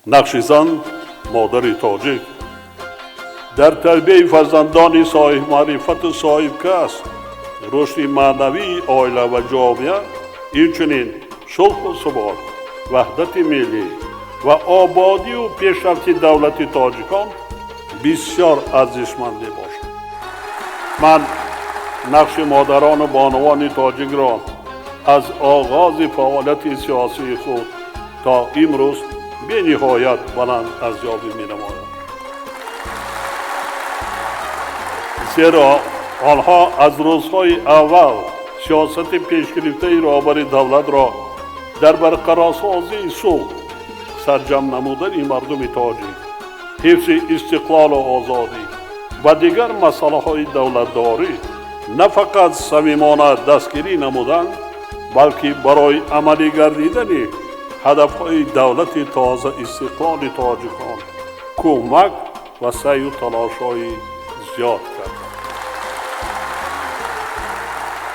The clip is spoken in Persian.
نقشزن مادر تاجیک در تربیت فرزندان صاحب معرفت و صاحب کسب، رشد معنوی عائله و جامعه، همچنین صلح و ثبات، وحدت ملی و آبادی و پیشرفت دولت تاجیکان بسیار ارزشمند باشد. من نقش مادران و بانوان تاجیک را از آغاز فعالیت سیاسی خود تا امروز به نهایت بلند ارزیابی می‌نمایم. زیرا آنها از روزهای اول سیاست پیشگرفته رهبر دولت را در برقرارسازی صلح، سرجم نمودن مردم تاجیک، حفظ استقلال و آزادی و دیگر مسائل دولتداری نه فقط صمیمانه دستگیری نمودند، بلکه برای عملی گردیدن هدفهای دولت تازه استقلال تاجیکان کمک و سعی و تلاش‌های زیاد کرد.